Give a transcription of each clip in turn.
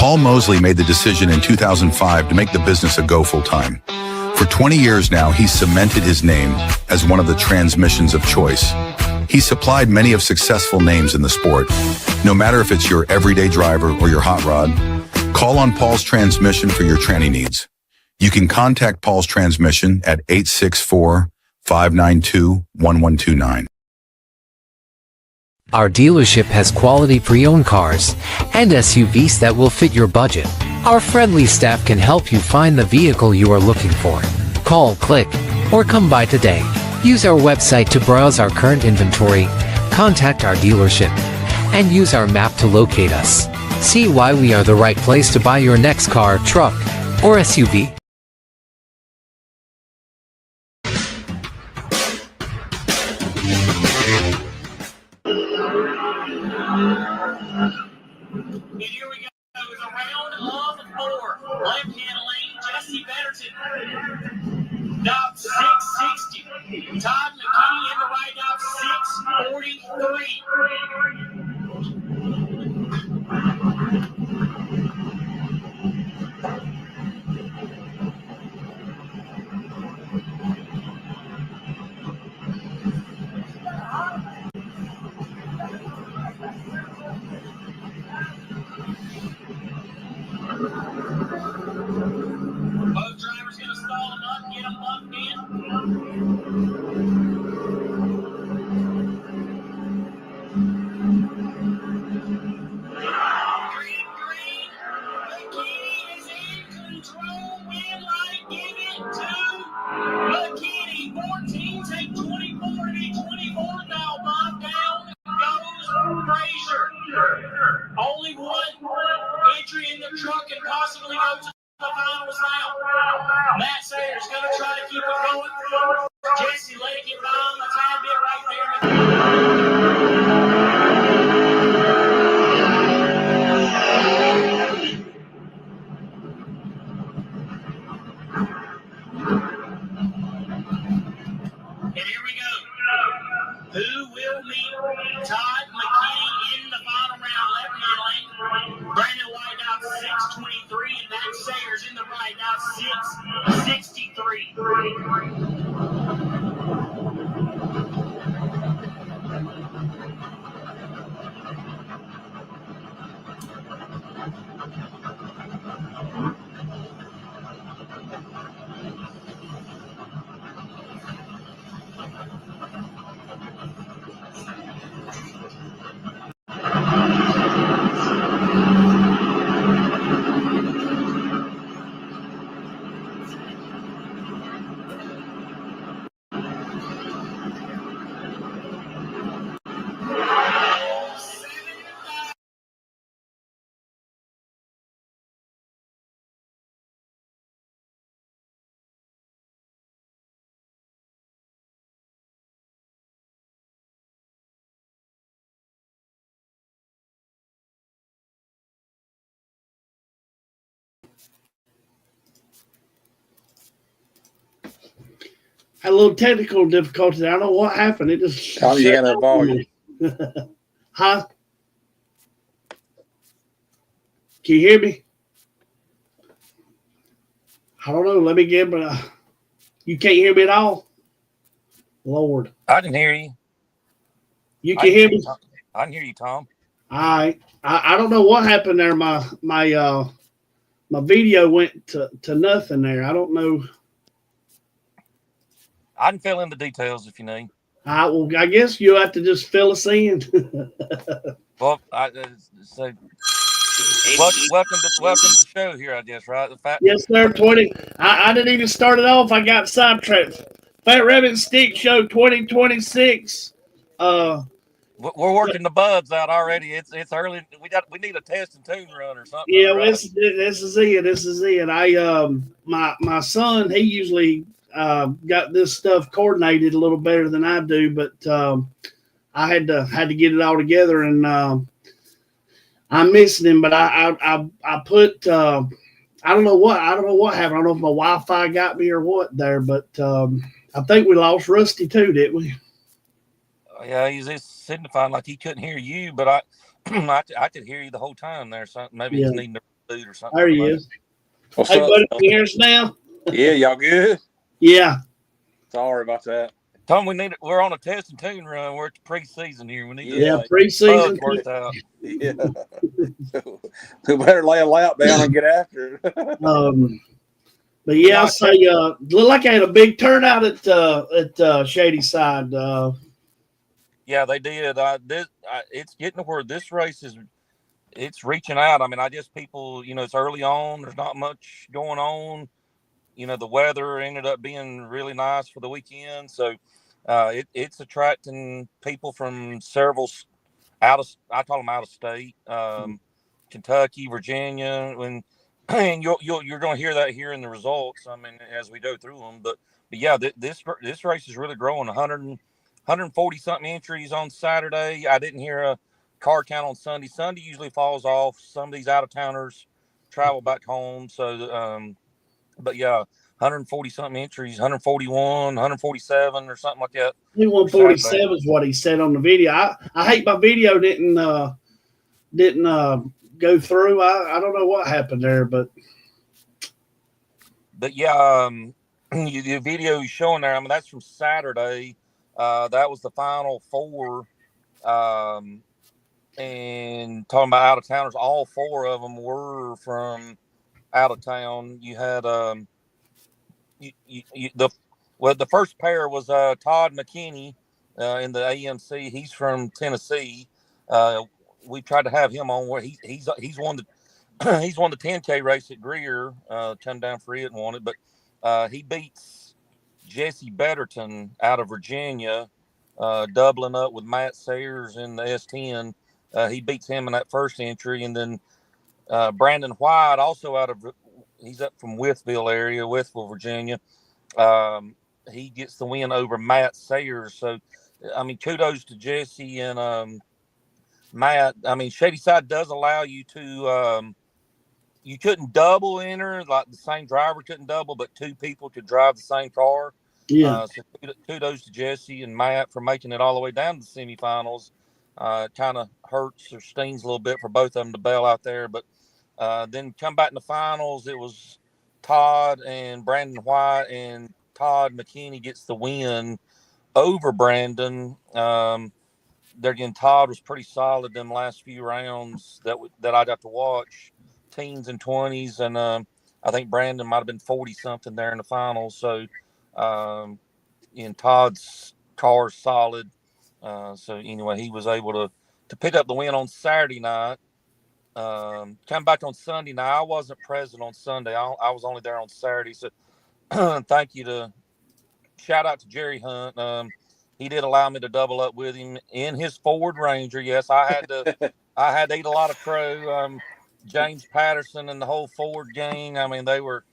Paul Mosley made the decision in 2005 to make the business a go full-time. For 20 years now, he's cemented his name as one of the transmissions of choice. He supplied many of successful names in the sport. No matter if it's your everyday driver or your hot rod, call on Paul's Transmission for your tranny needs. You can contact Paul's Transmission at 864-592-1129. Our dealership has quality pre-owned cars and SUVs that will fit your budget. Our friendly staff can help you find the vehicle you are looking for. Call, click, or come by today. Use our website to browse our current inventory, contact our dealership, and use our map to locate us. See why we are the right place to buy your next car, truck, or SUV. And here we go. It's a round of four. Left-hand lane, Jesse Betterton. Dot 660. Todd McKinney in the right dot 643. Both drivers going to stall them up, get them bumped in. Green. McKinney is in control. Win light, give it to McKinney. 14, take 24 to be 24 now. Bob down goes Frazier. Only one entry in the truck and possibly go to the finals now. Matt Sayers going to try to keep it going. Jesse let it get by him a tad bit right there. And here we go. Who will meet Todd McKinney in the final round? Left-hand lane. Brandon White out 623, and Matt Sayers in the right out 663. Had a little technical difficulty. I don't know what happened. It just Tom, you got that volume. Huh? Can you hear me? I don't know. Let me get you can't hear me at all? Lord. I can hear you. You can hear me? I can hear you, Tom. All right. I don't know what happened there. My video went to nothing there. I don't know. I can fill in the details if you need. Well, I guess you'll have to just fill us in. Well, so welcome to the show here, I guess, right? Yes, sir. 20. I didn't even start it off. I got sidetracked. Fat Rabbit Stick Show 2026. We're working the buds out already. It's early. We need a test and tune run or something. Yeah, right? this is it. This is it. My son, he usually got this stuff coordinated a little better than I do, but I had to get it all together, and I'm missing him. But I put I don't know what happened. I don't know if my Wi-Fi got me or what there, but I think we lost Rusty too, didn't we? Yeah, he's signifying like he couldn't hear you, but I I could hear you the whole time there. So maybe he's needing to food or something. There he is. What's Hey, up? buddy, can you hear us now? Yeah, y'all good? Yeah. Sorry about that. Tom, we're on a test and tune run. We're at the preseason here. We need Yeah. Yeah, bugs preseason. worked out. Yeah. We better lay a lap down and get after it. But yeah, I say, look like I had a big turnout at Shady Side. Yeah, they did. It's getting to where this race it's reaching out. I mean, people, it's early on. There's not much going on. The weather ended up being really nice for the weekend. So it's attracting people from several I call them out of state, Kentucky, Virginia, and you're going to hear that here in the results. I mean, as we go through them, but yeah, this race is really growing. 140 something entries on Saturday. I didn't hear a car count on Sunday. Sunday usually falls off. Some of these out of towners travel back home. So, but yeah, 140 something entries, 141, 147 or something like that. 147 is what he said on the video. I hate my video didn't go through. I don't know what happened there, but yeah, the video you're showing there, I mean, that's from Saturday. That was the final four. And talking about out of towners, all four of them were from out of town. You had the first pair was Todd McKinney in the AMC. He's from Tennessee. We tried to have him on where he's won the he's won the 10K race at Greer. Come down for it and won it, but he beats Jesse Betterton out of Virginia, doubling up with Matt Sayers in the S10. He beats him in that first entry, and then Brandon White, also he's up from Wytheville, Virginia. He gets the win over Matt Sayers. So, I mean, kudos to Jesse and Matt. I mean, Shady Side does allow you to you couldn't double enter, like the same driver couldn't double, but two people could drive the same car. yeah. So kudos to Jesse and Matt for making it all the way down to the semifinals. It kind of hurts or stings a little bit for both of them to bail out there, but then come back in the finals. It was Todd and Brandon White, and Todd McKinney gets the win over Brandon. There again, Todd was pretty solid in the last few rounds that I got to watch, teens and 20s, and I think Brandon might have been 40 something there in the finals. So, in Todd's car solid. So anyway, he was able to pick up the win on Saturday night. Come back on Sunday. Now I wasn't present on Sunday. I was only there on Saturday. So shout out to Jerry Hunt. He did allow me to double up with him in his Ford Ranger. Yes, I had to eat a lot of crow. James Patterson and the whole Ford gang. I mean, they were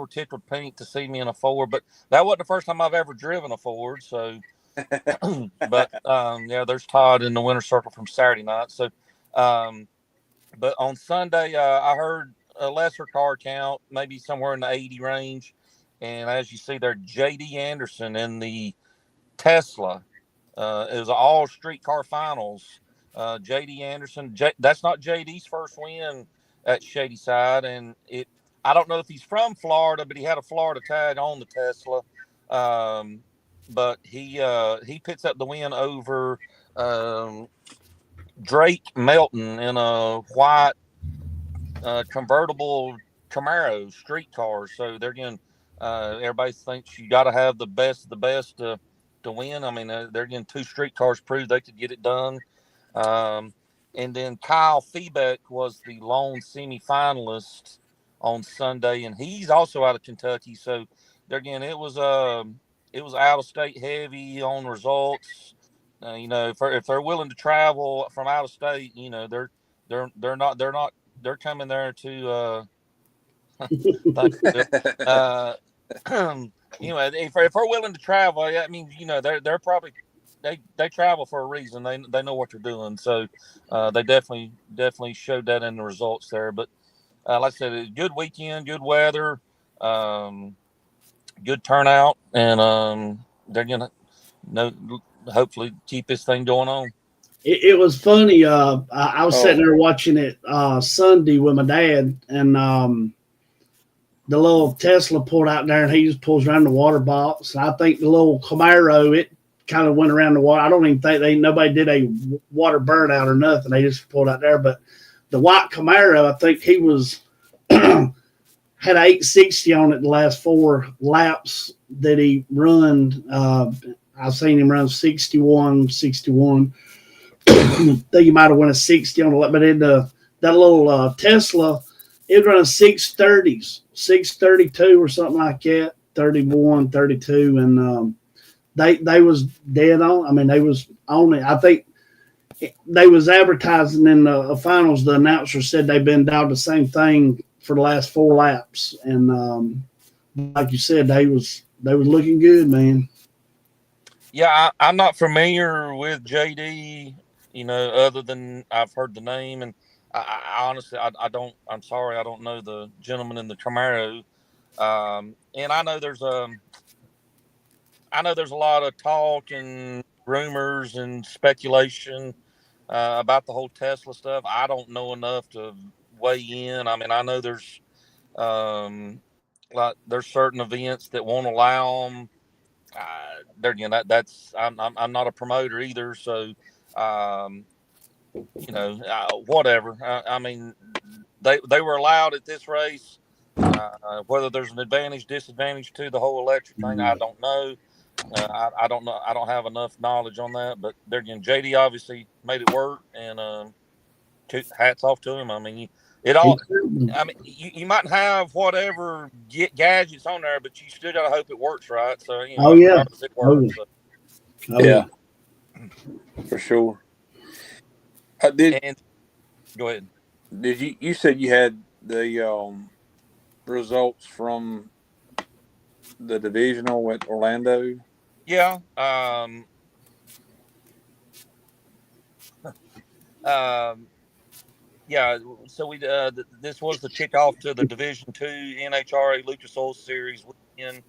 tickled pink to see me in a Ford, but that wasn't the first time I've ever driven a Ford. So, but yeah, there's Todd in the winner's circle from Saturday night. So, but on Sunday, I heard a lesser car count, maybe somewhere in the 80 range. And as you see there, J.D. Anderson in the Tesla. It was all street car finals. J.D. Anderson, that's not J.D.'s first win at Shady Side. And I don't know if he's from Florida, but he had a Florida tag on the Tesla. But he picks up the win over Drake Melton in a white convertible Camaro street car. So they're getting everybody thinks you got to have the best of the best to win. I mean, they're getting two street cars prove they could get it done. And then Kyle Feebeck was the lone semifinalist on Sunday, and he's also out of Kentucky. So there again, it was out of state heavy on results. If they're willing to travel from out of state, they're coming there to if we're willing to travel, I mean, they're probably they travel for a reason. They know what they're doing. So they definitely showed that in the results there. But like I said, a good weekend, good weather, good turnout, and they're gonna hopefully keep this thing going on. it was funny. I was sitting Oh. there watching it Sunday with my dad, and the little Tesla pulled out there, and he just pulls around the water box. And I think the little Camaro, it kind of went around the water. I don't even think nobody did a water burnout or nothing. They just pulled out there. But the white Camaro, I think he was had 860 on it the last 4 laps that he run. I've seen him run 61. I think he might have won a 60 on the lap, but in that little Tesla, it was running 630s, 632 or something like that, 31, 32, and they was dead on. I mean, they was on it. I think they was advertising in the finals. The announcer said they've been down the same thing for the last 4 laps, and like you said, they was looking good, man. Yeah, I'm not familiar with JD, other than I've heard the name, and I honestly, I don't. I'm sorry, I don't know the gentleman in the Camaro. And I know there's a lot of talk and rumors and speculation about the whole Tesla stuff. I don't know enough to weigh in. I mean, I know there's there's certain events that won't allow them. That's I'm not a promoter either, so whatever. I mean, they were allowed at this race. Whether there's an advantage, disadvantage to the whole electric thing, I don't know. I don't know. I don't have enough knowledge on that. But there again, JD obviously made it work, and hats off to him. I mean, you might have whatever gadgets on there, but you still got to hope it works right. So Oh yeah, it works. So. Yeah, for sure. And go ahead. Did you said you had the results from the divisional at Orlando? Yeah. Yeah. So we this was the kickoff to the Division II NHRA Lucas Oil Series weekend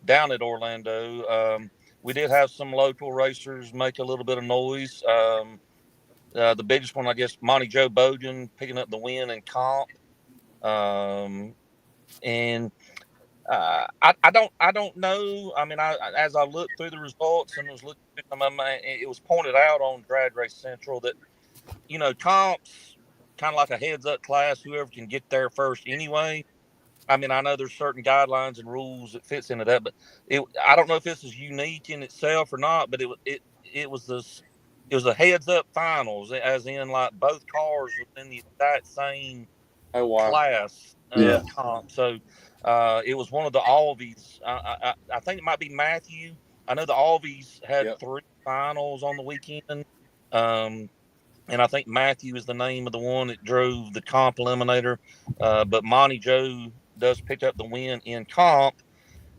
down at Orlando. We did have some local racers make a little bit of noise. The biggest one, I guess, Monty Joe Bogan picking up the win in comp. And I don't know. I mean, as I looked through the results and was looking at them, it was pointed out on Drag Race Central that comps kind of like a heads up class. Whoever can get there first, anyway. I mean, I know there's certain guidelines and rules that fits into that, but I don't know if this is unique in itself or not. But it was a heads up finals, as in like both cars within the exact same class comp. So it was one of the Alvies. I think it might be Matthew. I know the Alvies had 3 finals on the weekend. And I think Matthew is the name of the one that drove the comp eliminator. But Monty Joe does pick up the win in comp.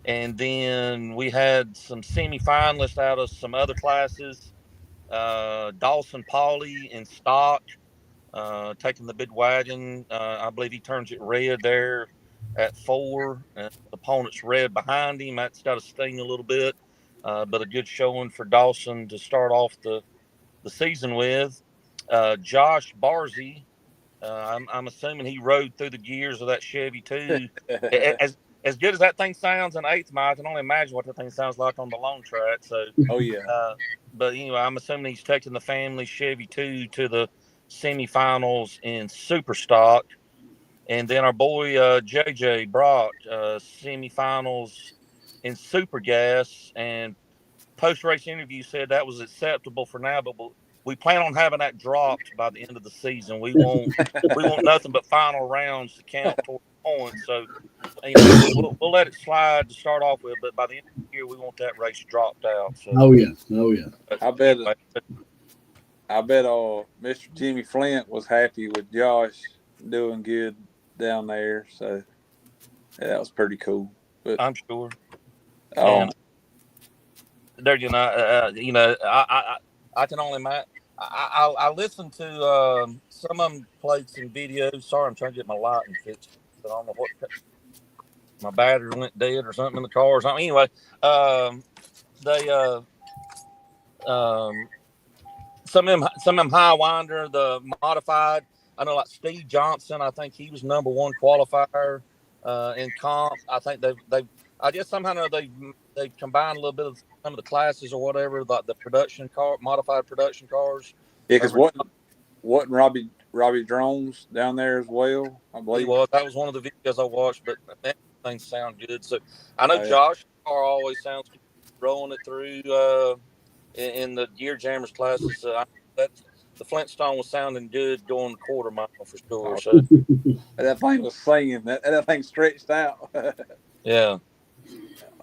And then we had some semifinalists out of some other classes. Dawson Pauly in stock, taking the big wagon. I believe he turns it red there at 4. The opponent's red behind him. That's got to sting a little bit. But a good showing for Dawson to start off the season with. Josh Barzy, I'm assuming he rode through the gears of that Chevy too. As good as that thing sounds in 8th mile, I can only imagine what that thing sounds like on the long track. So, but anyway, I'm assuming he's taking the family Chevy 2 to the semifinals in super stock. And then our boy JJ Brock, semifinals in super gas. And post-race interview said that was acceptable for now, but we plan on having that dropped by the end of the season. We want nothing but final rounds to count toward points. So we'll let it slide to start off with, but by the end of the year, we want that race dropped out. So. Oh yeah. I bet Mr. Jimmy Flint was happy with Josh doing good down there. So that was pretty cool. But I'm sure. And there, I can only imagine. I listened to some of them played some videos. Sorry, I'm trying to get my lighting fixed. I don't know what my battery went dead or something in the car or something. Anyway, some of them high winder, the modified. I know like Steve Johnson. I think he was number one qualifier in comp. I think they. I guess somehow they combined a little bit of some of the classes or whatever, like the production car, modified production cars. Yeah, because wasn't Robbie Drones down there as well? I believe he was. That was one of the videos I watched, but that things sound good. So I know Oh, yeah. Josh car always sounds good rolling it through in the Gear Jammers classes. The Flintstone was sounding good going the quarter mile for sure. So that thing was singing. That thing stretched out. yeah.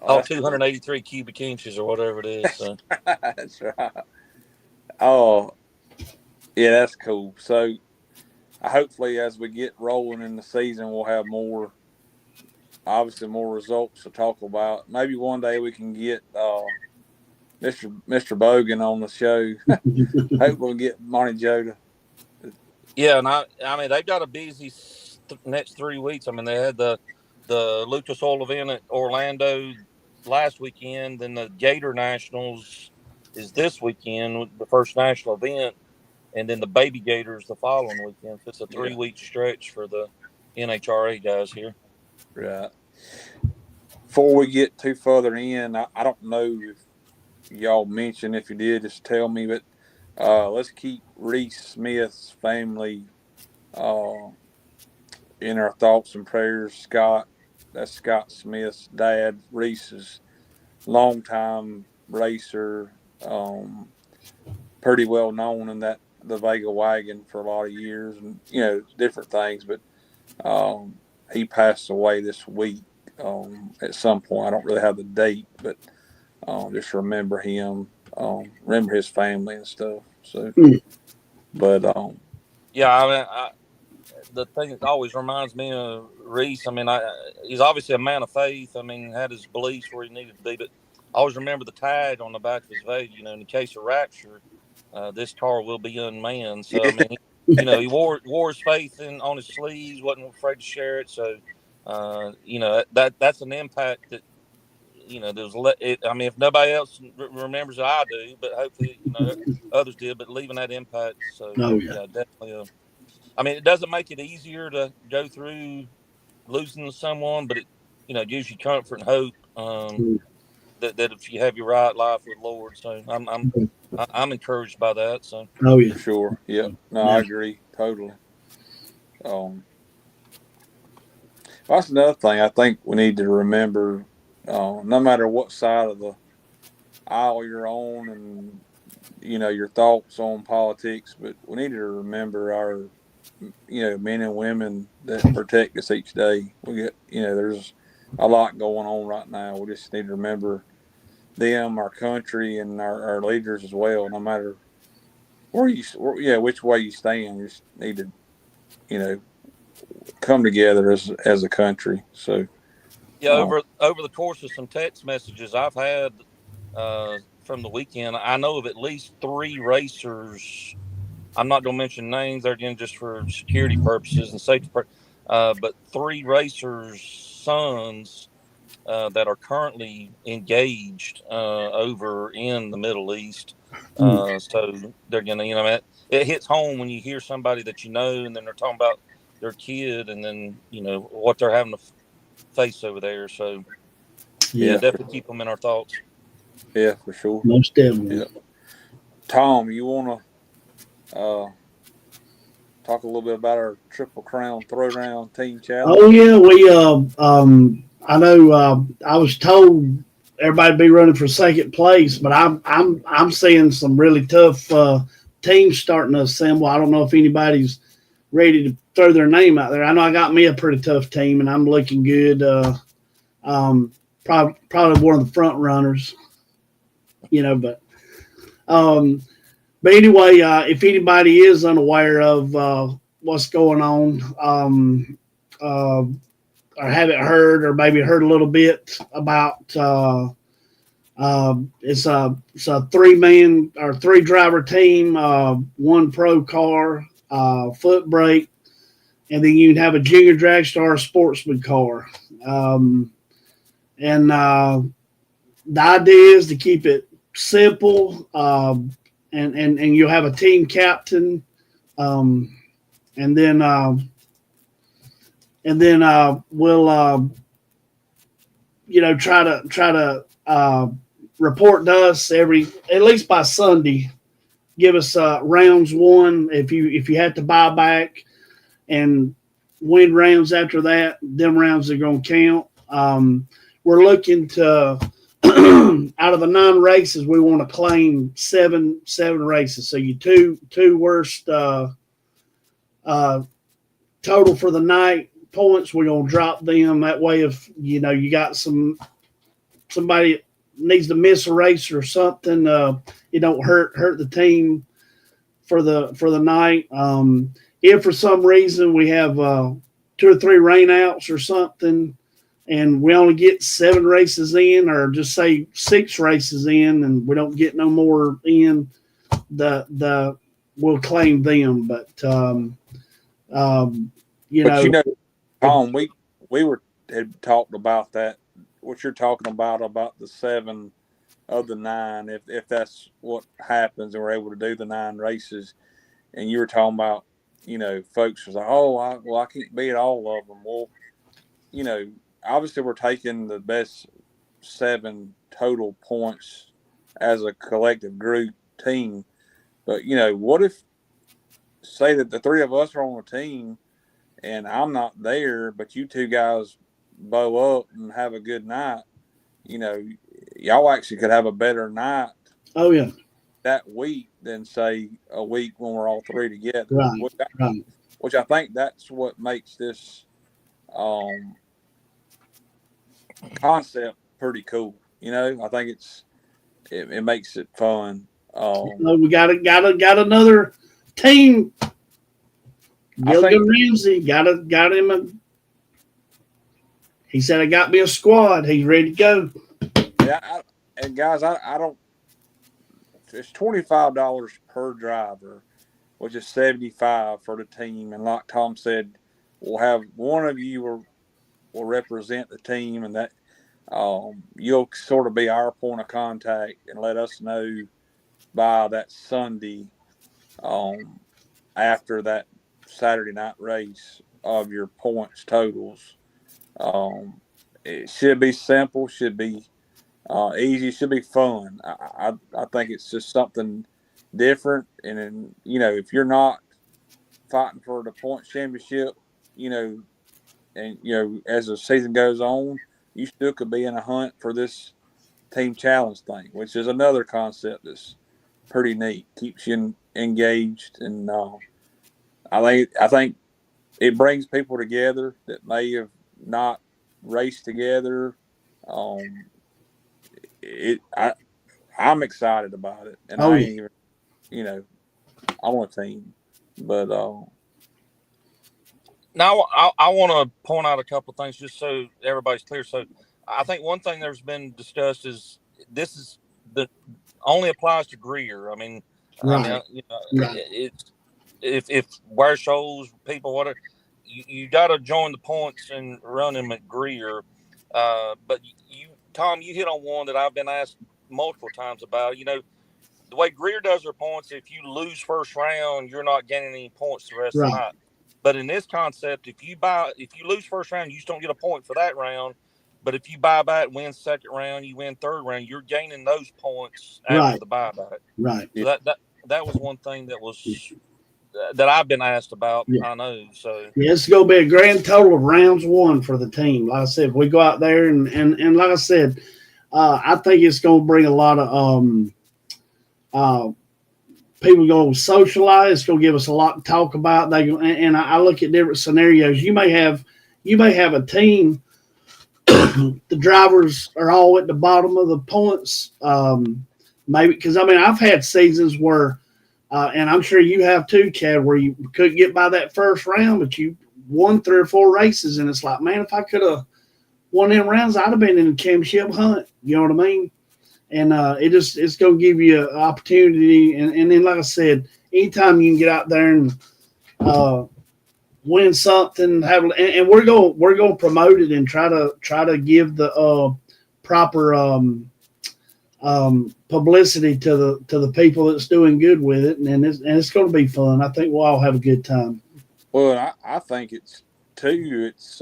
Oh, 283 cubic inches or whatever it is. So. That's right. Oh, yeah, that's cool. So, hopefully, as we get rolling in the season, we'll have more results to talk about. Maybe one day we can get Mr. Bogan on the show. Hopefully, we'll get Monty Joe to. Yeah, and I mean they've got a busy next 3 weeks. I mean they had the Lucas Oil event at Orlando last weekend, then the Gator Nationals is this weekend, the first national event, and then the Baby Gators the following weekend. So it's a 3-week stretch for the NHRA guys here. Right. Before we get too further in, I don't know if y'all mentioned. If you did, just tell me. But let's keep Reese Smith's family in our thoughts and prayers. Scott, that's Scott Smith's dad. Reese's longtime racer, pretty well known in the Vega wagon for a lot of years, and different things. But he passed away this week at some point. I don't really have the date, but just remember him, remember his family and stuff. So, but yeah, I mean, the thing that always reminds me of Reese, I mean, he's obviously a man of faith. I mean, had his beliefs where he needed to be, but I always remember the tag on the back of his Vega. In the case of rapture, this car will be unmanned. So, I mean, he wore his faith on his sleeves, wasn't afraid to share it. So, that's an impact that, I mean, if nobody else remembers it, I do, but hopefully, others did, but leaving that impact. So, yeah, definitely. I mean, it doesn't make it easier to go through losing someone, but it, gives you comfort and hope that if you have your right life with the Lord. So I'm encouraged by that. So for sure, yeah, no, I agree totally. That's another thing I think we need to remember. No matter what side of the aisle you're on, and your thoughts on politics, but we need to remember our men and women that protect us each day. We get, there's a lot going on right now. We just need to remember them, our country, and our leaders as well. No matter which way you stand, you just need to, come together as a country. So, yeah, over the course of some text messages I've had from the weekend, I know of at least 3 racers. I'm not going to mention names. They're again just for security purposes and safety purposes. But 3 racers' sons that are currently engaged over in the Middle East. So they're going to, it hits home when you hear somebody that and then they're talking about their kid and then, what they're having to face over there. So, yeah, definitely keep them in our thoughts. Yeah, for sure. Most definitely. Yeah. Tom, you want to talk a little bit about our Triple Crown Throwdown Team Challenge? Oh yeah, we I know I was told everybody be running for second place, but I'm seeing some really tough teams starting to assemble. I don't know if anybody's ready to throw their name out there. I know I got me a pretty tough team, and I'm looking good. Probably one of the front runners, But anyway, if anybody is unaware of what's going on, or haven't heard, or maybe heard a little bit about, it's a 3-man or 3-driver team, 1 pro car, foot brake, and then you can have a junior drag star sportsman car. And the idea is to keep it simple and you'll have a team captain, and then we'll try to report to us at least by Sunday. Give us rounds one if you have to buy back, and win rounds after that. Them rounds are going to count. We're looking to out of the 9 races, we want to claim seven races. So you two worst total for the night points, we're gonna drop them. That way, if you got somebody needs to miss a race or something, it don't hurt the team for the night. If for some reason we have 2 or 3 rainouts or something, and we only get 7 races in, or just say 6 races in, and we don't get no more in, we'll claim them. But Tom, we had talked about that. What you're talking about the 7 of the 9, if that's what happens and we're able to do the 9 races, and you were talking about, folks was like, I can't beat all of them. Well, obviously we're taking the best 7 total points as a collective group team. But, what if, say that the 3 of us are on a team and I'm not there, but you 2 guys bow up and have a good night, y'all actually could have a better night. Oh, yeah. That week than, say, a week when we're all 3 together. Right. Which I think that's what makes this concept pretty cool. I think it makes it fun. We got another team. Gilligan Ramsey got him he said, I got me a squad. He's ready to go. Yeah, and guys, I don't. It's $25 per driver, which is $75 for the team. And like Tom said, we'll have one of you will represent the team, and that you'll sort of be our point of contact and let us know by that Sunday after that Saturday night race of your points totals. It should be simple, should be easy, should be fun. I think it's just something different. And then, if you're not fighting for the points championship, and as the season goes on, you still could be in a hunt for this team challenge thing, which is another concept that's pretty neat. Keeps you engaged, and I think it brings people together that may have not raced together. I'm excited about it, and I ain't even, I'm on a team, but now I want to point out a couple of things just so everybody's clear. So I think one thing that's been discussed is this is only applies to Greer. I mean, it's if Ware Shoals people, whatever, you got to join the points and run them at Greer. But Tom, you hit on one that I've been asked multiple times about. The way Greer does their points, if you lose first round, you're not gaining any points the rest of the night. But in this concept, if you lose first round, you just don't get a point for that round. But if you buy back, win second round, you win third round, you're gaining those points after the buyback. Right. So that was one thing that I've been asked about. Yeah. I know. So it's going to be a grand total of rounds won for the team. Like I said, if we go out there and like I said, I think it's going to bring a lot of people going to socialize. It's going to give us a lot to talk about. And I look at different scenarios. You may have a team. The drivers are all at the bottom of the points. Maybe because I've had seasons where. And I'm sure you have too, Chad, where you couldn't get by that first round, but you won 3 or 4 races, and it's like, man, if I could have won them rounds, I'd have been in the championship hunt. You know what I mean? And it's going to give you an opportunity. And then, like I said, anytime you can get out there and win something, and we're going to promote it and try to give the proper publicity to the people that's doing good with it, and it's going to be fun. I think we'll all have a good time. Well, I think it's too. It's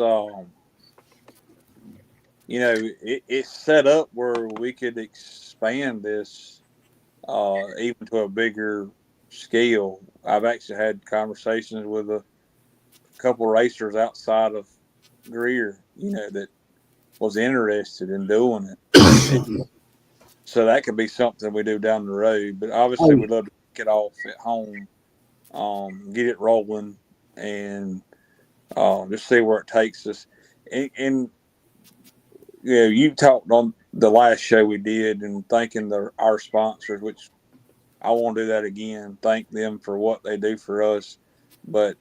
it's set up where we could expand this even to a bigger scale. I've actually had conversations with a couple racers outside of Greer, that was interested in doing it. So that could be something we do down the road. But obviously, we'd love to get off at home, get it rolling, and just see where it takes us. And you talked on the last show we did and thanking our sponsors, which I want to do that again. Thank them for what they do for us. But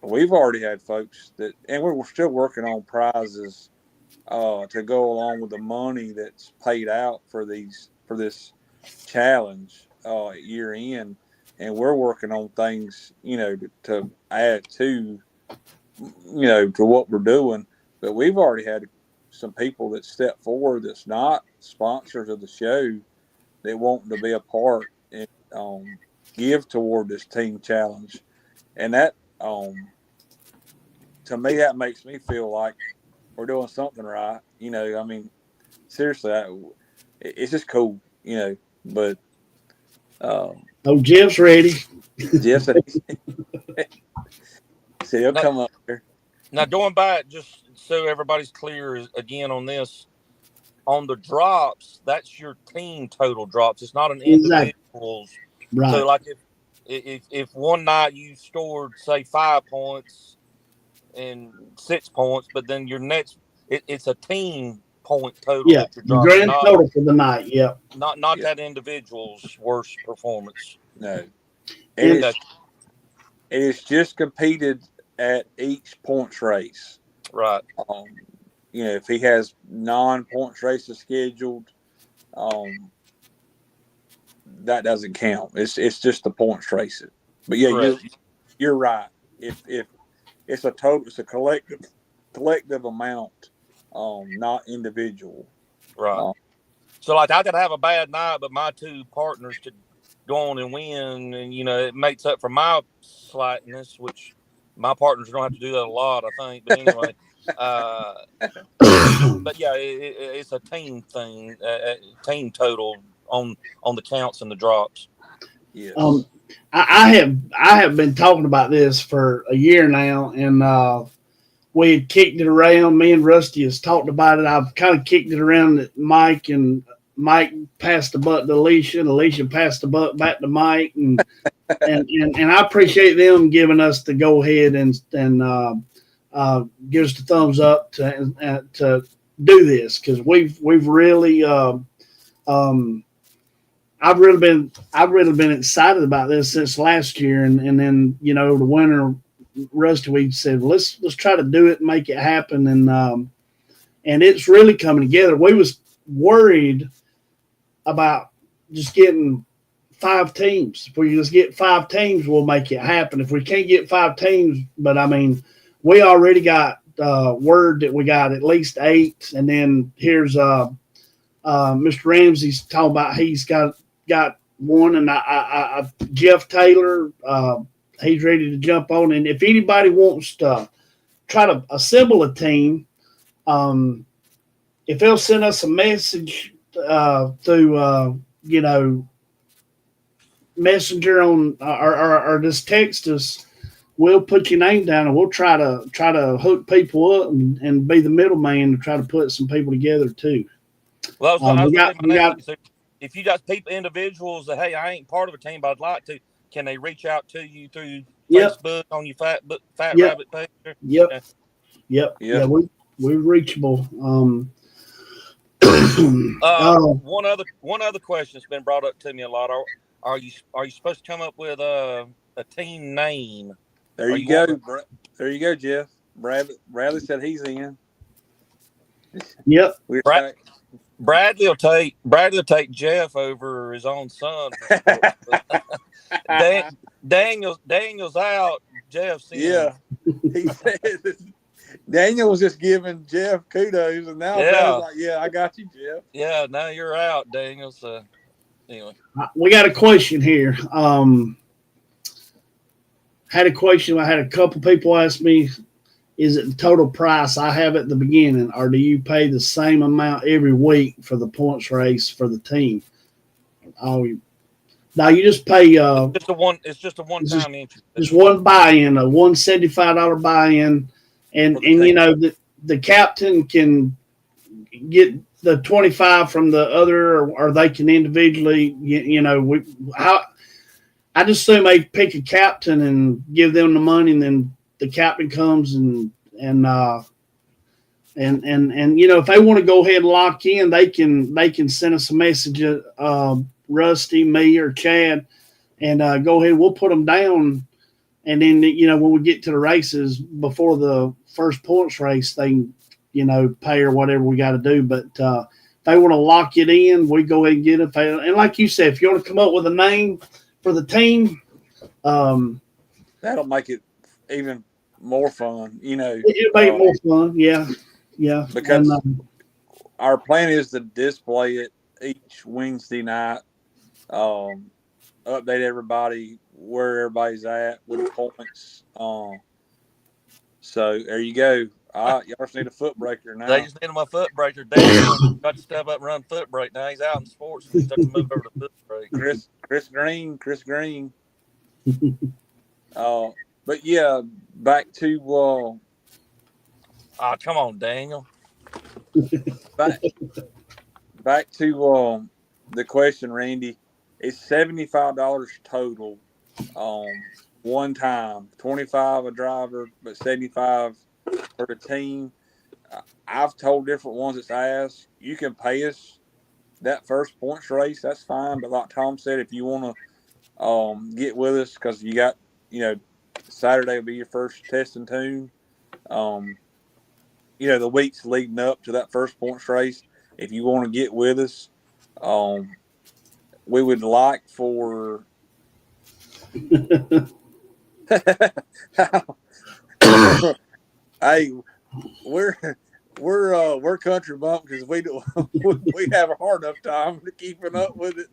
we've already had folks and we're still working on prizes to go along with the money that's paid out for this challenge year end. And we're working on things, to add to what we're doing. But we've already had some people that step forward that's not sponsors of the show that want to be a part and give toward this team challenge. And that, to me, that makes me feel like we're doing something right. Seriously, it's just cool, but. Jeff's ready. Jeff said he'll come up here. Now, going back, just so everybody's clear again on this, on the drops, that's your team total drops. It's not an individual's. Right. So, like if one night you scored, say, 5 points and 6 points, but then your next, it's a team point total. Yeah, that you're grand total for the night. Yeah. Not that individual's worst performance. No. It's just competed at each points race. Right. If he has non-points races scheduled, that doesn't count. It's just the points races. But yeah, you're right. If it's a total, it's a collective amount, not individual. Right. So like I could have a bad night, but my two partners could go on and win, and it makes up for my slackness, which my partners don't have to do that a lot, I think. But anyway, but yeah, it's a team thing, team total on the counts and the drops. Yes. I have been talking about this for a year now, and we had kicked it around. Me and Rusty has talked about it. I've kind of kicked it around at Mike, and Mike passed the buck to Alicia, and Alicia passed the buck back to Mike, and and I appreciate them giving us the go ahead and give us the thumbs up to do this, because we've really I've really been excited about this since last year, and then the winter, Rusty, we said let's try to do it and make it happen, and it's really coming together. We was worried about just getting 5 teams. If we just get 5 teams, we'll make it happen. If we can't get 5 teams, but I mean, we already got word that we got at least 8, and then here's Mr. Ramsey's talking about he's got one, and I Jeff Taylor, he's ready to jump on. And if anybody wants to try to assemble a team, if they'll send us a message through Messenger on or just text us, we'll put your name down, and we'll try to hook people up and be the middleman to try to put some people together too. Well, if you got people, individuals that, hey, I ain't part of a team, but I'd like to, can they reach out to you through Facebook on your Fat Rabbit page? Yep. Yeah, we're reachable. One other question that's been brought up to me a lot. Are you supposed to come up with a team name? There you go. There you go, Jeff. Bradley said he's in. Yep. Bradley will take Jeff over his own son. Daniel's out. Jeff's in. Yeah. He said Daniel was just giving Jeff kudos, and now Yeah. Brad's like, "Yeah, I got you, Jeff." Yeah, now you're out, Daniel. So anyway, We got a question here. Had a question. I had a couple people ask me, is it the total price I have at the beginning, or do you pay the same amount every week for the points race for the team? Oh, now you just pay it's just a one-time entry. just one buy-in, a $175 buy-in, and For the you team. know the captain can get the 25 from the other, or they can individually. I just assume they pick a captain and give them the money, and then the captain comes and if they want to go ahead and lock in, they can send us a message, Rusty, me, or Chad, and go ahead. We'll put them down, and then when we get to the races before the first points race, they pay or whatever we got to do. But if they want to lock it in, we go ahead and get it. And like you said, if you want to come up with a name for the team, That'll make it even more fun. it'll make it more fun. Yeah. Because And, our plan is to display it each Wednesday night. Update everybody where everybody's at with the points. So there you go. All right, y'all just need a foot breaker now. They just needed my foot breaker. Daniel got to step up and run foot break. Now he's out in sports and he's got to move over to foot break. Chris Green. But yeah, back to Oh, come on, Daniel. back to the question, Randy. It's $75 total. One time, 25 a driver, but 75 for the team. I've told different ones that's asked, you can pay us that first points race, that's fine. But like Tom said, if you want to get with us, because you got, Saturday will be your first test and tune. The weeks leading up to that first points race, if you want to get with us, we would like for hey, we're country bump because we have a hard enough time keeping up with it.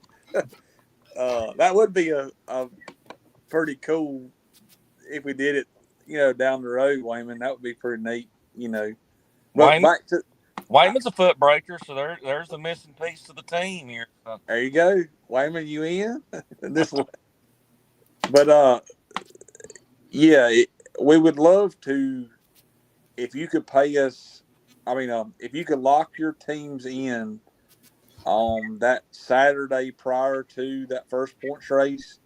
That would be a pretty cool if we did it, down the road, Wayman. That would be pretty neat, But back to Wayman's a foot breaker, so there's the missing piece to the team here. there you go, Wayman. You in this one? But we would love to if you could pay us. If you could lock your teams in on that Saturday prior to that first points race.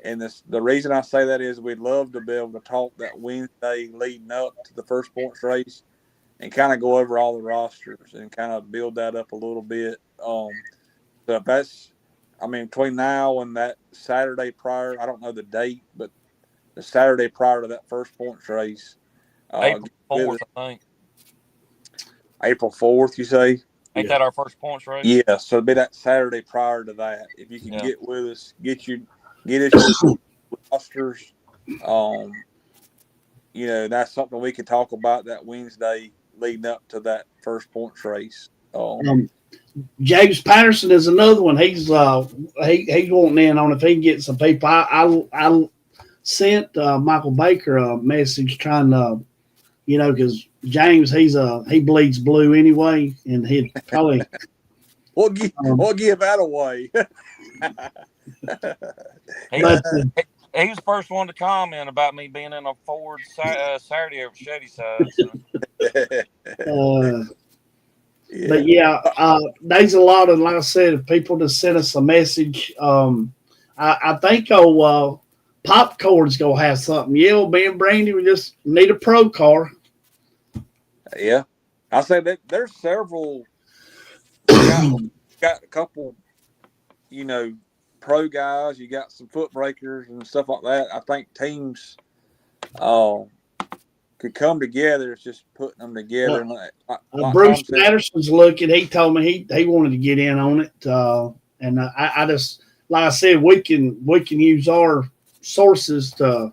And the reason I say that is we'd love to be able to talk that Wednesday leading up to the first points race and kind of go over all the rosters and kind of build that up a little bit. So if that's, between now and that Saturday prior, I don't know the date, but the Saturday prior to that first points race. April 4th, I think. April 4th, you say? Ain't that our first points race? Yeah, so it'd be that Saturday prior to that. If you can get with us, get us your rosters. That's something we could talk about that Wednesday leading up to that first points race. James Patterson is another one. He's wanting in on if he can get some people. I sent Michael Baker a message trying to, because James he bleeds blue anyway, and he'd probably we'll give that away. He was the first one to comment about me being in a Ford Saturday over Chevy side. So. But there's a lot of, like I said, if people just send us a message. I think Popcorn's gonna have something. Yeah, me and Brandy, we just need a pro car. Yeah, I say that there's several. Got a couple, pro guys. You got some foot breakers and stuff like that. I think teams could come together. It's just putting them together. Bruce Patterson's looking. He told me he wanted to get in on it, and I just, like I said, we can use our sources to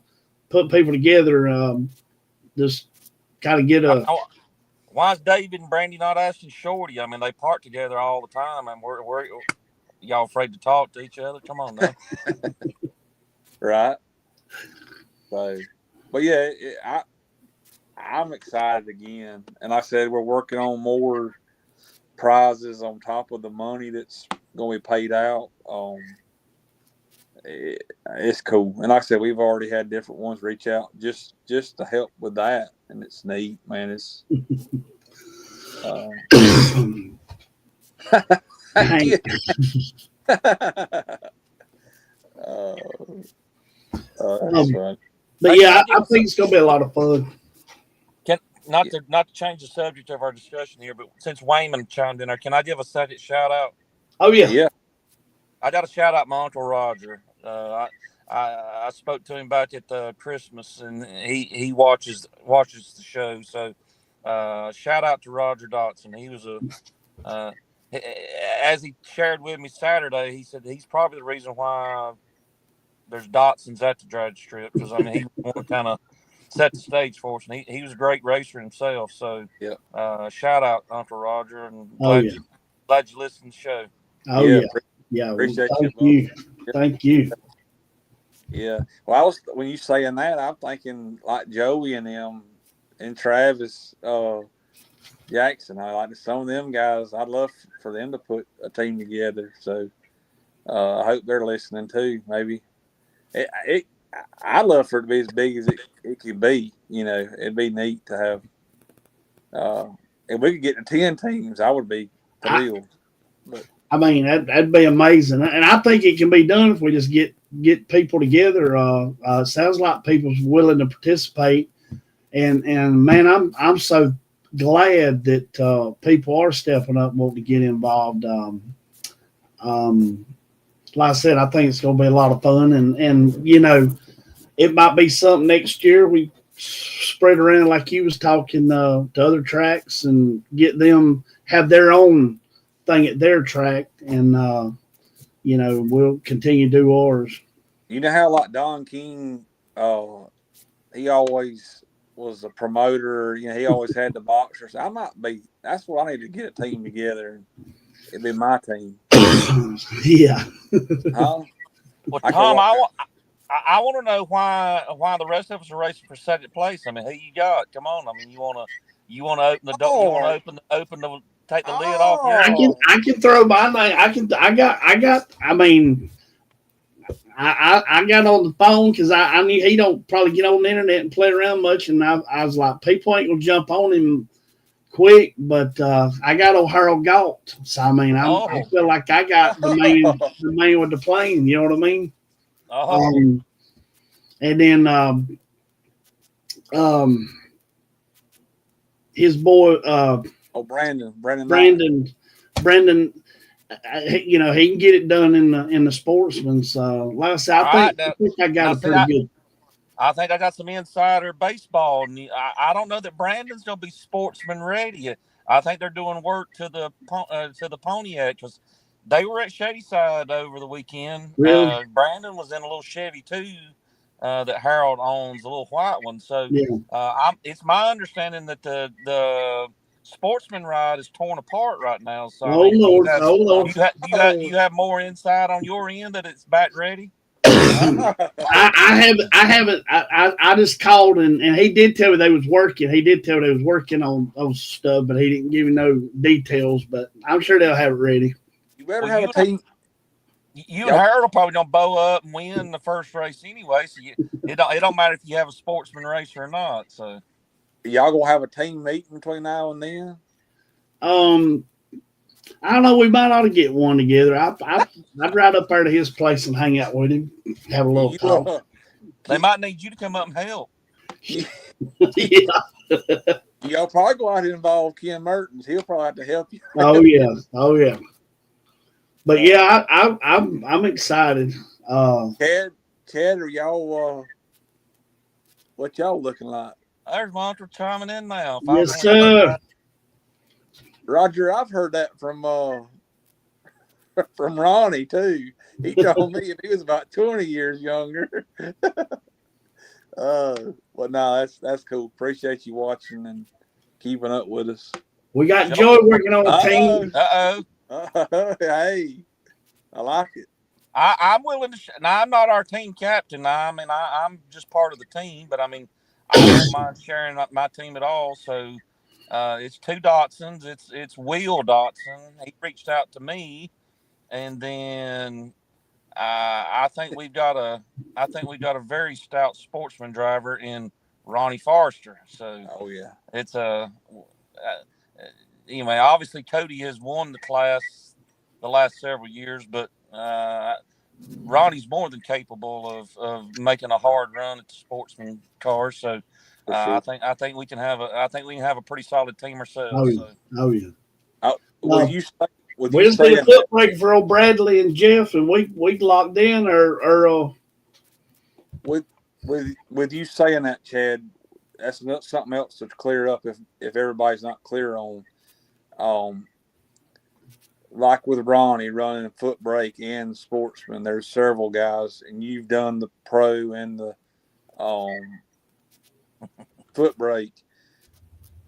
put people together. Just kind of get a. Why is David and Brandy not asking Shorty? I mean, they park together all the time, and we're y'all afraid to talk to each other? Come on now. Right. So, but yeah, I'm excited again, and like I said, we're working on more prizes on top of the money that's going to be paid out. It's cool, and like I said, we've already had different ones reach out just to help with that, and it's neat, man. It's Hey, that's fun. but Hey, yeah, can I I think it's gonna be a lot of fun. Not to change the subject of our discussion here, but since Wayman chimed in there, can I give a second shout out? Oh yeah, Yeah. I got to shout out my Uncle Roger. I spoke to him back at Christmas, and he watches the show. So shout out to Roger Dotson. He was as he shared with me Saturday. He said he's probably the reason why there's Dotsons at the drag strip, because I mean he was one kind of set the stage for us, and he was a great racer himself. So Yeah. shout out Uncle Roger, and Oh, yeah. glad you listened to the show. oh Yeah. yeah, yeah. Well, Appreciate thank you, you, Yeah. thank you. Yeah. Well, when you saying that, I'm thinking like Joey and them and Travis Jackson. I like some of them guys. I'd love for them to put a team together. So I hope they're listening too. Maybe I'd love for it to be as big as it could be. You know, it'd be neat to have. If we could get to 10 teams, I would be thrilled. I mean, that'd be amazing, and I think it can be done if we just get people together. It sounds like people's willing to participate, and man, I'm so glad that people are stepping up, and wanting to get involved. Like I said, I think it's going to be a lot of fun, and you know, it might be something next year we spread around like you was talking to other tracks and get them have their own thing at their track, and you know, we'll continue to do ours. You know how like Don King, he always was a promoter. You know, he always had the boxers. I might be. That's what I need to get a team together. It'd be my team. Yeah. Huh? Well, Tom, I want to know why the rest of us are racing for second place. I mean, who you got? Come on. I mean, you want to open the door. You want to open the take the lid off your. I can throw my name. I mean, I got on the phone because I knew he don't probably get on the internet and play around much, and I was like, people ain't gonna jump on him quick, but I got old Harold Galt, so I mean, I feel like I got the man with the plane. You know what I mean? And then his boy Brandon, you know, he can get it done in the Sportsman's. Like I said, I think I got a pretty good. I think I got some insider baseball. I don't know that Brandon's going to be Sportsman ready. I think they're doing work to the Pontiac, because they were at Shadyside over the weekend. Really? Brandon was in a little Chevy too that Harold owns, a little white one. So it's my understanding that the Sportsman ride is torn apart right now. So Lord. You have more insight on your end that it's back ready? I haven't. I just called and he did tell me they was working. He did tell me they was working on stuff, but he didn't give me no details. But I'm sure they'll have it ready. You better have a team. You and Harold will probably don't bow up and win the first race anyway. So it don't matter if you have a Sportsman racer or not. So y'all gonna have a team meeting between now and then? I don't know. We might ought to get one together. I'd ride up there to his place and hang out with him, have a little talk. They might need you to come up and help. Yeah. Y'all probably go out and involve Ken Mertens. He'll probably have to help you. Oh yeah. But yeah, I'm excited. Chad, are y'all what y'all looking like? There's Montre chiming in now. Yes, sir. Roger, I've heard that from Ronnie too. He told me if he was about 20 years younger. Well, no, that's cool. Appreciate you watching and keeping up with us. We got Joy working on a team. Hey, I like it. I'm willing to. Now, I'm not our team captain. I'm just part of the team. But I mean, I don't mind sharing my team at all. So it's two Dotsons. It's Will Dotson. He reached out to me, and then I think we've got a very stout sportsman driver in Ronnie Forrester. So Oh yeah, it's anyway. Obviously, Cody has won the class the last several years, but Ronnie's more than capable of making a hard run at the sportsman cars. So for sure. I think we can have a pretty solid team ourselves. Oh yeah. So. Oh yeah. Would you say? Would We you just need say? a foot break for old Bradley and Jeff, and we locked in, or With you saying that, Chad, that's something else to clear up if everybody's not clear on. Like with Ronnie running a foot brake and sportsman, there's several guys, and you've done the pro and the foot brake.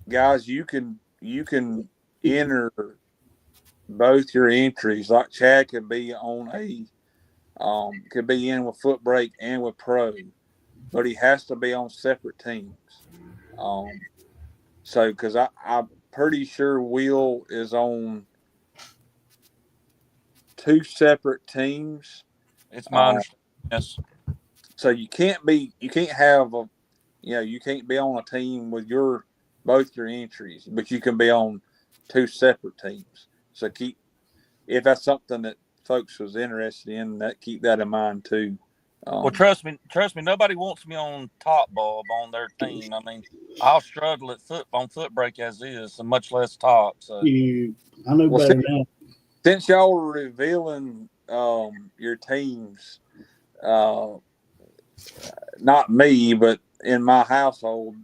Guys, you can enter both your entries. Like Chad could be on could be in with foot brake and with pro, but he has to be on separate teams. So because I'm pretty sure Will is on 2 separate teams. It's my understanding. Yes. So you can't have you can't be on a team with both your entries, but you can be on 2 separate teams. So if that's something that folks was interested in, keep that in mind too. Well, trust me, nobody wants me on top bulb on their team. I mean, I'll struggle on foot brake as is, and much less top. So I know better now. Since y'all were revealing your teams, not me, but in my household,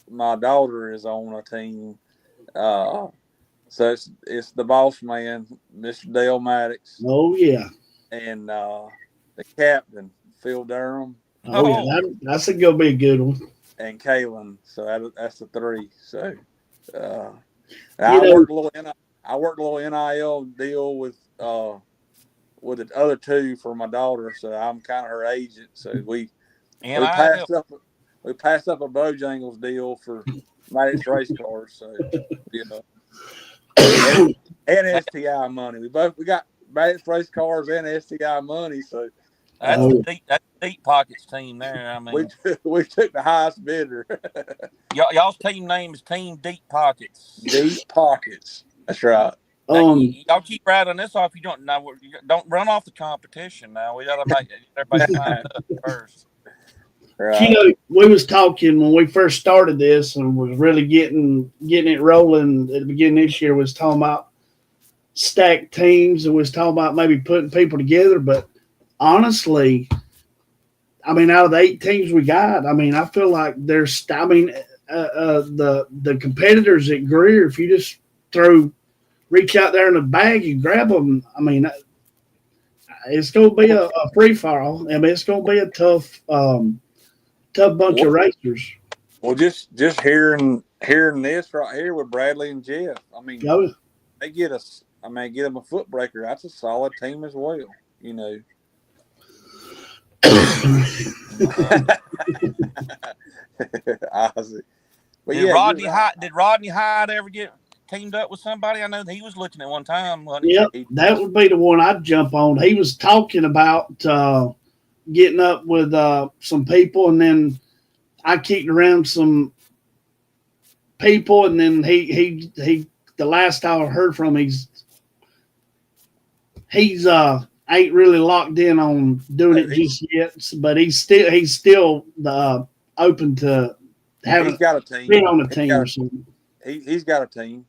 my daughter is on a team. So it's the boss man, Mr. Dale Maddox. Oh yeah. And the captain, Phil Durham. Oh yeah, that's gonna be a good one. And Kalen. So that's the 3. So I worked a little NIL deal with the other 2 for my daughter. So I'm kind of her agent. So we passed up a Bojangles deal for Maddox race cars. So and STI money. We got Maddox race cars and STI money. So that's deep pockets team there. I mean, we took the highest bidder. y'all's team name is Team Deep Pockets. Deep Pockets. That's right. Y'all keep riding this off. You don't run off the competition. Now we got to make everybody sign up first. Right. We was talking when we first started this and was really getting it rolling at the beginning of this year. Was talking about stacked teams and was talking about maybe putting people together. But honestly, I mean, out of the 8 teams we got, I mean, I feel like there's, I mean, the competitors at Greer, if you just reach out there in the bag, you grab them. I mean, it's going to be a free for all. I mean, it's going to be a tough bunch of racers. Well, just hearing this right here with Bradley and Jeff, I mean, they get them a foot breaker. That's a solid team as well, you know. But did Rodney Hyde ever get teamed up with somebody? I know that he was looking at one time. Yep, that would be the one I'd jump on. He was talking about getting up with some people, and then I kicked around some people, and then he the last I heard from him, he's ain't really locked in on doing it just yet, but he's still open to having got a team. Been on a team or something. He's got a team.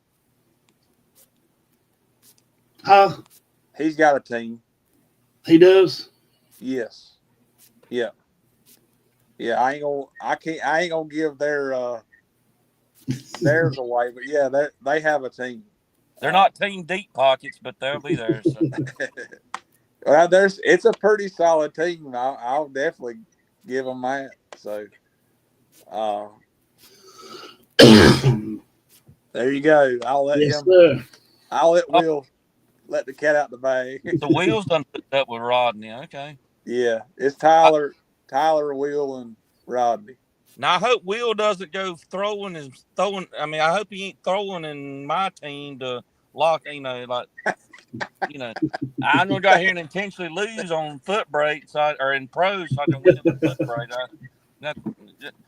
Huh? He's got a team. He does? Yes. Yeah. Yeah, I ain't gonna give theirs away, but yeah, they have a team. They're not Team Deep Pockets, but they'll be there. So. Well, it's a pretty solid team. I'll definitely give them that. So, Uh, there you go. I'll let Yes, him. sir. I'll let Will let the cat out the bag. The wheels done put up with Rodney. Okay. Yeah, it's Tyler, Will, and Rodney. Now I hope Will doesn't go throwing. I mean, I hope he ain't throwing in my team to lock. I'm gonna go out here and intentionally lose on foot brakes or in pros so I can win in the foot brake.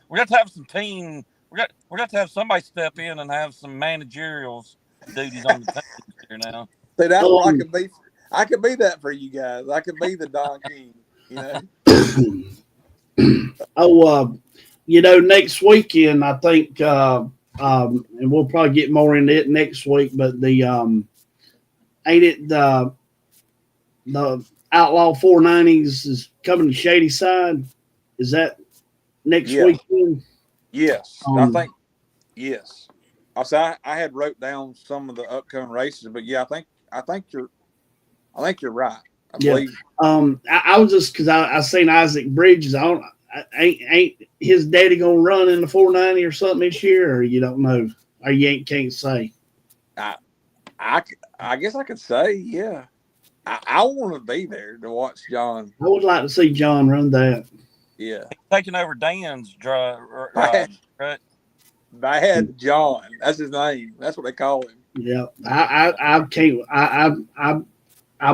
We got to have some team. We got to have somebody step in and have some managerial duties on the team here now. See, that's what I could be. I could be that for you guys. I could be the Don King. Next weekend I think, and we'll probably get more into it next week. But the ain't it the Outlaw 490s is coming to Shady Side? Is that next weekend? Yes, I think yes. I had wrote down some of the upcoming races, but yeah, I think you're right. I believe. I was just because I seen Isaac Bridges. Ain't his daddy gonna run in the 490 or something this year, or you don't know, or you can't say. I guess I could say, yeah. I want to be there to watch John. I would like to see John run that. Yeah, he's taking over Dan's drive. Right? Bad John. That's his name. That's what they call him. Yeah, I can't. I'll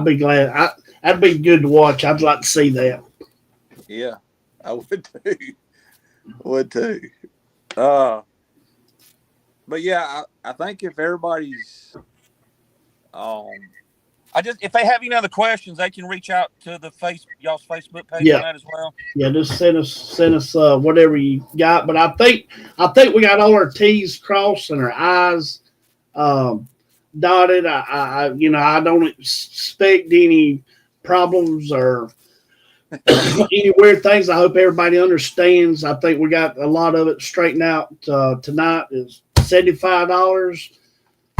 be glad. That'd be good to watch. I'd like to see that. Yeah, I would too. But yeah, I think if everybody's if they have any other questions, they can reach out to y'all's Facebook page on that as well. Yeah, just send us whatever you got. But I think we got all our T's crossed and our I's dotted. I don't expect any problems or any weird things. I hope everybody understands. I think we got a lot of it straightened out tonight. Is $75.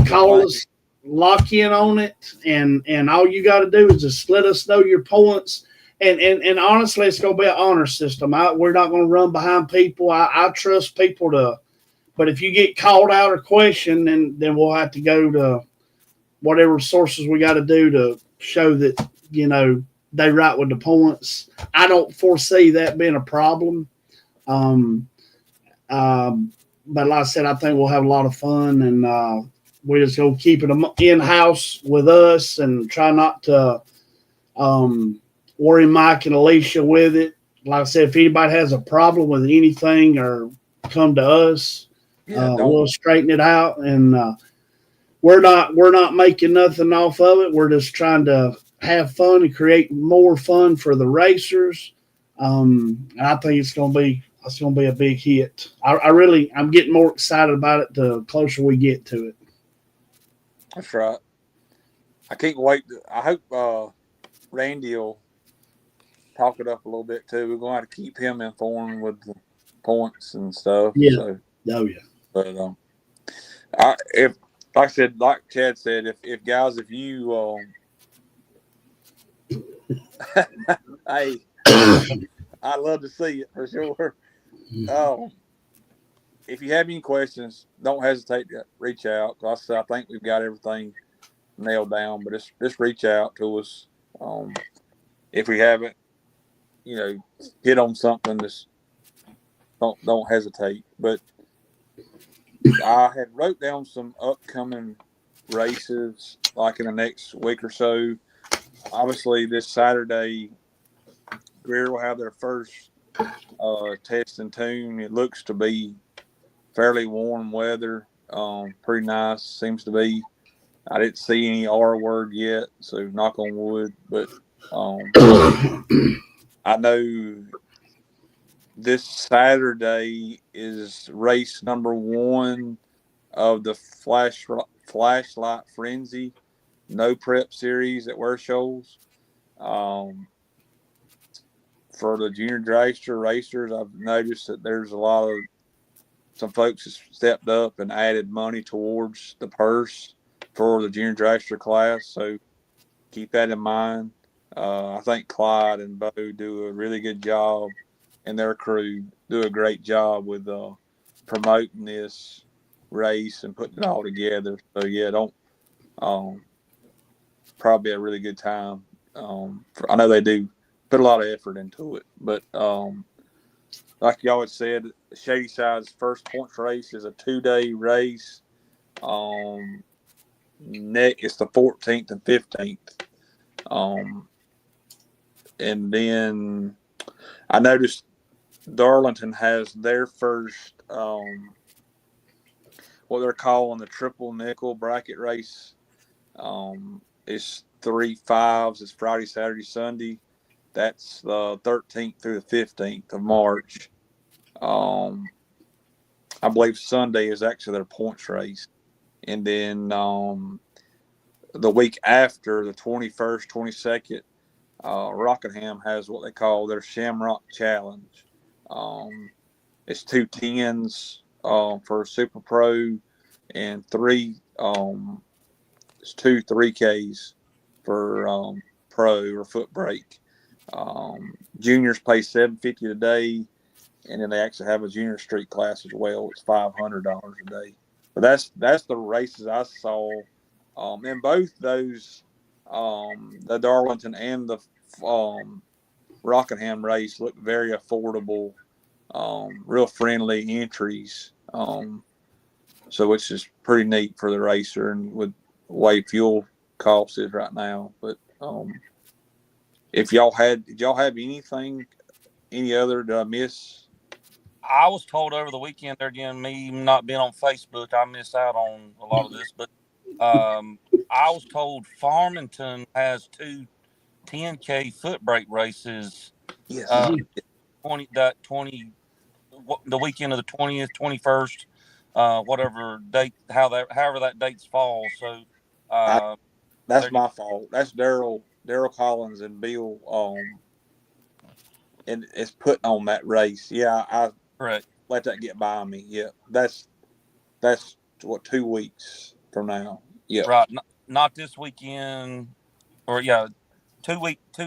Call us. Lock in on it, and all you got to do is just let us know your points. And honestly, it's going to be an honor system. We're not going to run behind people. I trust people to, but if you get called out or questioned, then we'll have to go to whatever sources we got to do to show that they right with the points. I don't foresee that being a problem. But like I said, I think we'll have a lot of fun and. We're just going to keep it in-house with us and try not to worry Mike and Alicia with it. Like I said, if anybody has a problem with anything or come to us, we'll straighten it out. And we're not making nothing off of it. We're just trying to have fun and create more fun for the racers. And I think it's going to be a big hit. I'm getting more excited about it the closer we get to it. That's right. I can't wait. I hope Randy will talk it up a little bit too. We're going to have to keep him informed with the points and stuff. Yeah. So, oh yeah. But like Chad said, if guys, if you hey, I'd love to see it for sure. If you have any questions, don't hesitate to reach out. I think we've got everything nailed down, but just reach out to us. If we haven't, hit on something, just don't hesitate. But I had wrote down some upcoming races, like in the next week or so. Obviously, this Saturday, Greer will have their first test and tune. It looks to be fairly warm weather, pretty nice. Seems to be. I didn't see any R word yet, so knock on wood. But I know this Saturday is race number 1 of the Flashlight Frenzy No Prep Series at Ware Shoals. For the junior dragster racers, I've noticed that there's some folks have stepped up and added money towards the purse for the junior dragster class. So keep that in mind. I think Clyde and Bo do a really good job and their crew do a great job with promoting this race and putting it all together. So yeah, don't probably a really good time. I know they do put a lot of effort into it, but like y'all had said, Shady Side's first points race is a 2-day race. It's the 14th and 15th. And then I noticed Darlington has their first what they're calling the triple nickel bracket race. It's 3 5s. It's Friday, Saturday, Sunday. That's the 13th through the 15th of March. I believe Sunday is actually their points race. And then the week after, the 21st, 22nd, Rockingham has what they call their Shamrock Challenge. It's 2 10s for Super Pro and 3 it's 2 3Ks for pro or foot brake. Juniors pay $750 a day, and then they actually have a junior street class as well. It's $500 a day. But that's the races I saw. And both those, the Darlington and the Rockingham race look very affordable, real friendly entries. So which is pretty neat for the racer and with the way fuel cost is right now. But did y'all have anything, any other did I miss? I was told over the weekend there again, me not being on Facebook, I missed out on a lot of this. But I was told Farmington has 2 10K foot brake races. Yes. 20 the weekend of the 20th, 21st, whatever date, however that dates fall. So that's my fault. That's Daryl Collins and Bill and it's putting on that race. Yeah, I correct. Let that get by me. Yeah, that's what 2 weeks from now. Yeah, Right. Not this weekend, or yeah, 2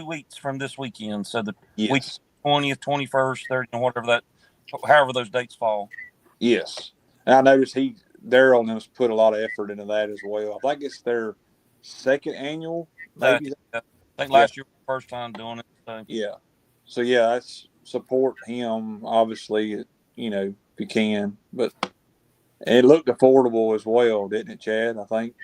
weeks from this weekend. So the week 20th, 21st, 30th, whatever however those dates fall. Yes, and I noticed Daryl and them put a lot of effort into that as well. I think it's their second annual. Maybe I think last year was the first time doing it. So. Yeah. So yeah, that's support him. Obviously, if you can, but it looked affordable as well, didn't it, Chad? I think.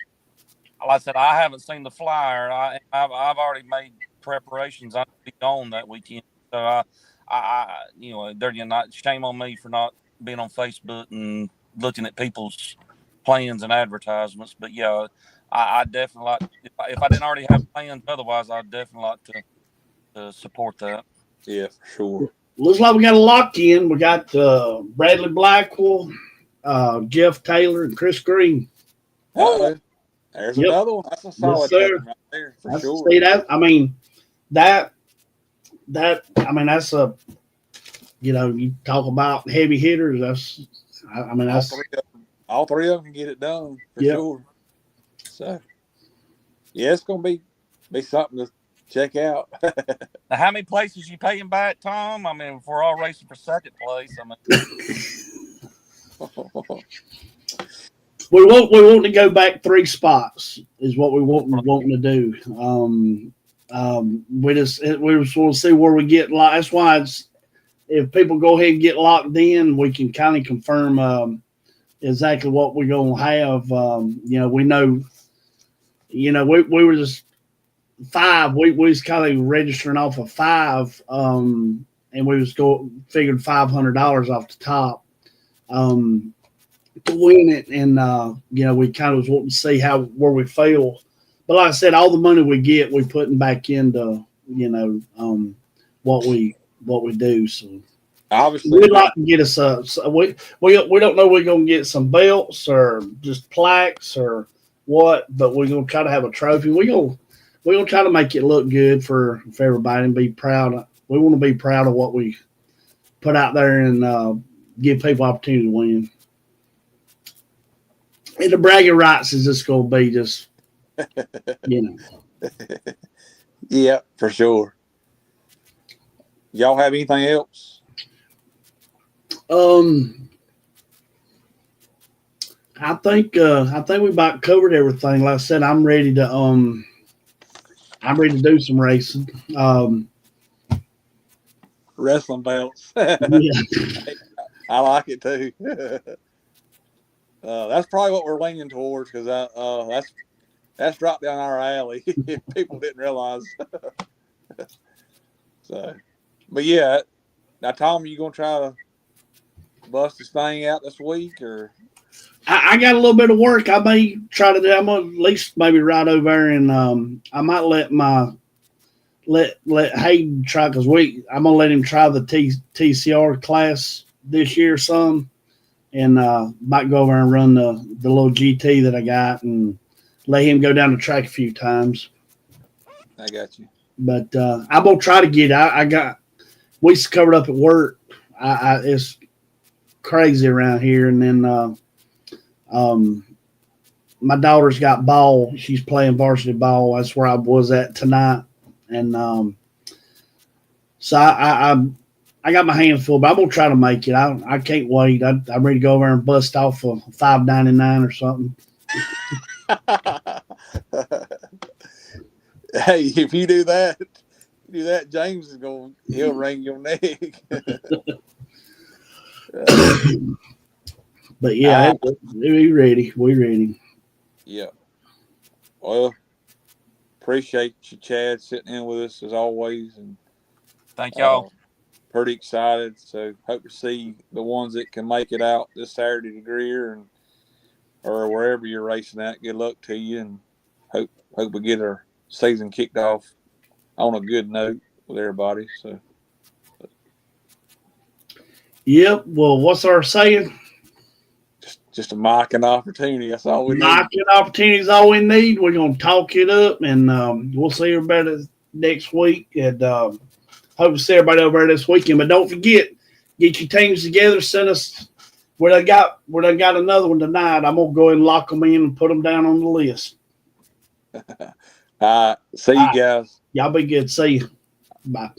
Like I said, I haven't seen the flyer. I've already made preparations. I'm be gone that weekend, so they're not. Shame on me for not being on Facebook and looking at people's plans and advertisements. But yeah, I definitely like. If I didn't already have plans, otherwise, I'd definitely like to support that. Yeah, for sure. Looks like we got a lock in. We got Bradley Blackwell, Jeff Taylor, and Chris Green. There's another one. That's a solid team right there for sure. See that? I mean, that's a, you talk about heavy hitters. That's all three of them can get it done for sure. So, yeah, it's gonna be something to check out. Now, how many places you paying back, Tom? I mean, if we're all racing for second place, We want to go back 3 spots is what we wanting to do. We just want to see where we get. That's why if people go ahead and get locked in, we can kind of confirm exactly what we're gonna have. We know. We were just 5. We was kind of registering off of 5, and we was figured $500 off the top. To win it, and we kind of was wanting to see where we fell. But like I said, all the money we get, we putting back into what we do. So obviously, we'd like to get us we don't know we're gonna get some belts or just plaques or what, but we're gonna try to have a trophy. We're gonna try to make it look good for everybody and be proud. We want to be proud of what we put out there and give people opportunity to win. And the bragging rights is just going to be just, Yeah, for sure. Y'all have anything else? I think we about covered everything. Like I said, I'm ready to do some racing. Wrestling belts. Yeah. I like it too. That's probably what we're leaning towards because that's dropped down our alley. People didn't realize. So, but yeah, now Tom, you gonna try to bust this thing out this week or? I got a little bit of work. I may try to do. I'm gonna at least maybe ride over there and I might let Hayden try because I'm gonna let him try the TCR class this year some, and might go over and run the little GT that I got and let him go down the track a few times. I got you. But I'm gonna try to get. We covered up at work. It's crazy around here, and then my daughter's got ball. She's playing varsity ball. That's where I was at tonight, and so I got my hands full, but I'm gonna try to make it. I can't wait. I'm ready to go over and bust off a $5.99 or something. Hey, if you do that, James is he'll wring your neck. But yeah, we ready. We ready. Yeah. Well, appreciate you, Chad, sitting in with us as always, and Thank y'all. Pretty excited. So hope to see the ones that can make it out this Saturday to Greer or wherever you're racing at. Good luck to you, and hope we get our season kicked off on a good note with everybody. So. Yep. Well, what's our saying? Just a mic and opportunity. That's all we need. Mic and opportunity is all we need. We're gonna talk it up, and we'll see everybody next week. And hope to see everybody over there this weekend. But don't forget, get your teams together. Send us. We done got another one tonight. I'm gonna go ahead and lock them in and put them down on the list. All right. See you guys. Y'all be good. See you. Bye.